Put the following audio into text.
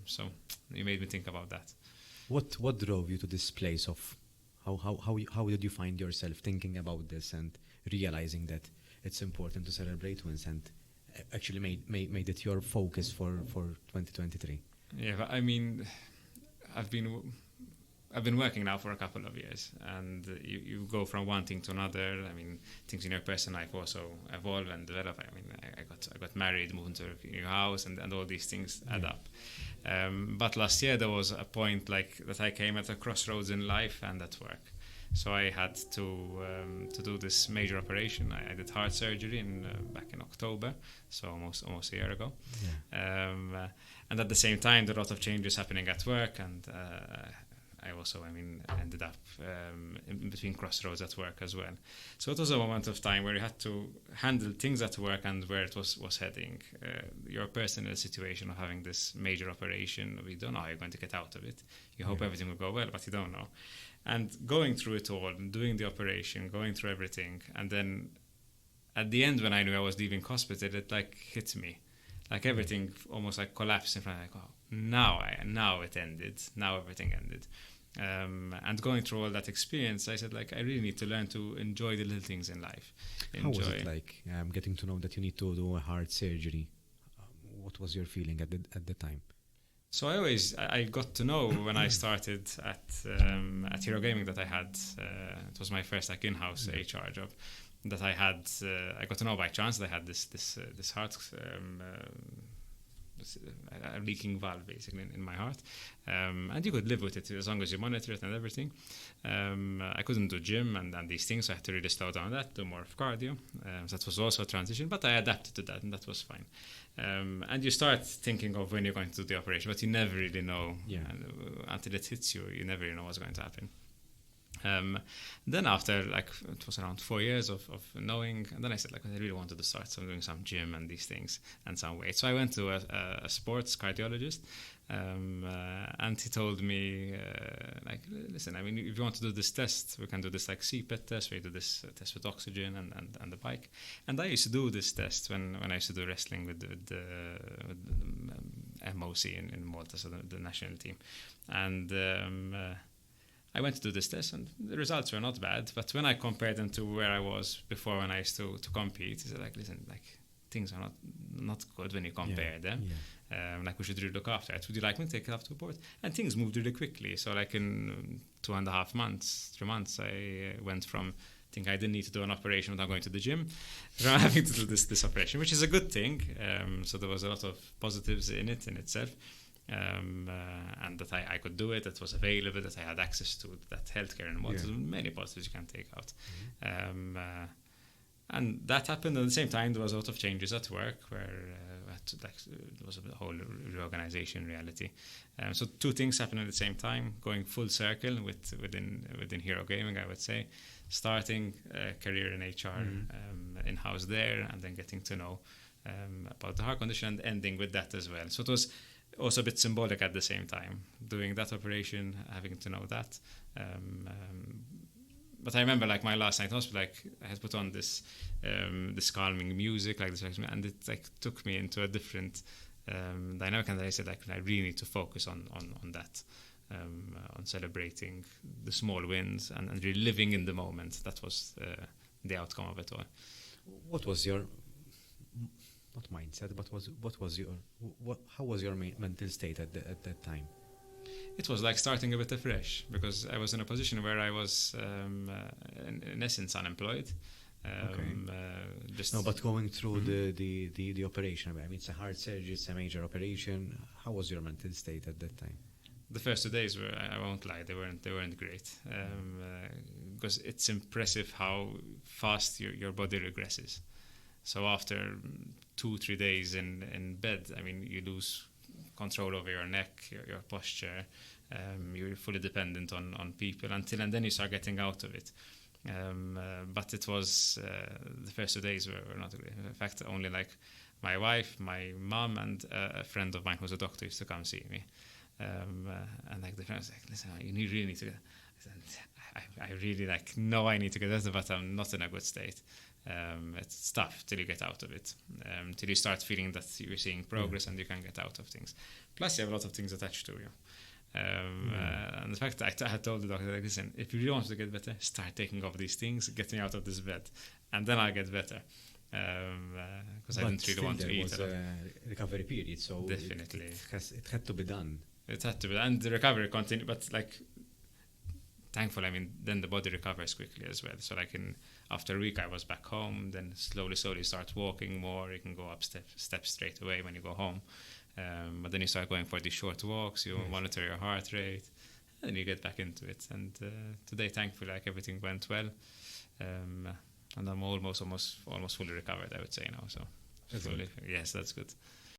So you made me think about that. What drove you to this place of how did you find yourself thinking about this and realizing that it's important to celebrate wins and actually made it your focus for 2023? Yeah, but I mean, I've been working now for a couple of years, and you go from one thing to another. I mean, things in your personal life also evolve and develop. I mean, I got married, moved into a new house, and all these things add up. But last year there was a point like that I came at a crossroads in life and at work. So I had to do this major operation. I did heart surgery back in October, so almost a year ago. Yeah. And at the same time, there were a lot of changes happening at work, and I also, ended up in between crossroads at work as well. So it was a moment of time where you had to handle things at work and where it was heading. Your personal situation of having this major operation, we don't know how you're going to get out of it. You hope everything will go well, but you don't know. And going through it all, doing the operation, going through everything, and then at the end when I knew I was leaving hospital, it like hit me. Like everything almost like collapsed in front of me. Like, oh, now it ended. Now everything ended. And going through all that experience, I said, like, I really need to learn to enjoy the little things in life. How was it like getting to know that you need to do a heart surgery? What was your feeling at the time? So I got to know when I started at Hero Gaming that I had, it was my first like in-house HR job, that I got to know by chance that I had this heart, a leaking valve basically in my heart, and you could live with it as long as you monitor it and everything. I couldn't do gym and these things, so I had to really slow down that, do more of cardio. So that was also a transition, but I adapted to that, and that was fine. And you start thinking of when you're going to do the operation, but you never really know. Until it hits you, you never really know what's going to happen. Then after, like, it was around 4 years of knowing, and then I said, like, I really wanted to start doing some gym and these things and some weight. So I went to a sports cardiologist, and he told me, like, listen, I mean, if you want to do this test, we can do this like CPET test, where you do this test with oxygen and the bike. And I used to do this test when I used to do wrestling with MOC in Malta, so the national team. And I went to do this test, and the results were not bad. But when I compared them to where I was before when I used to compete, he said, like, listen, like, things are not good when you compare them. Like, we should really look after it. Would you like me to take it up to the board? And things moved really quickly. So, like, in 2.5 months, 3 months, I went from think I didn't need to do an operation without going to the gym, from having to do this operation, which is a good thing. So there was a lot of positives in it in itself. And that I could do it, that was available, that I had access to that healthcare and what many positives you can take out. And that happened at the same time. There was a lot of changes at work where there was a whole reorganization reality. So two things happened at the same time, going full circle within Hero Gaming, I would say, starting a career in HR in-house there, and then getting to know about the heart condition and ending with that as well. So it was also a bit symbolic at the same time, doing that operation, having to know that. But I remember, like, my last night in hospital, like, I had put on this calming music, like this, and it like took me into a different dynamic. And I said, like, I really need to focus on that, on celebrating the small wins and really living in the moment. That was the outcome of it all. What was your not mindset, but how was your mental state at that time? It was like starting a bit afresh, because I was in a position where I was, in essence, unemployed. But going through the operation, I mean, it's a heart surgery, it's a major operation. How was your mental state at that time? The first 2 days were, I won't lie, they weren't great, because it's impressive how fast your body regresses. So after 2-3 days in bed, I mean, you lose control over your neck, your posture. You're fully dependent on people and then you start getting out of it. But it was the first 2 days were not great. In fact, only like my wife, my mom, and a friend of mine who's a doctor used to come see me. And like the friend was like, listen, you really need to get. I really like know I need to get out, but I'm not in a good state. It's tough till you get out of it, till you start feeling that you're seeing progress and you can get out of things. Plus, you have a lot of things attached to you. And the fact that I had told the doctor, like, listen, if you really want to get better, start taking off these things, get me out of this bed, and then I'll get better. Because I didn't really want to eat. There was a recovery period, so definitely it had to be done. It had to be, and the recovery continued. But like, thankfully, I mean, then the body recovers quickly as well. So like after a week, I was back home. Then slowly start walking more. You can go up steps straight away when you go home. But then you start going for these short walks. You monitor your heart rate, and then you get back into it. And today, thankfully, like everything went well. And I'm almost fully recovered, I would say now. So, yes, that's good.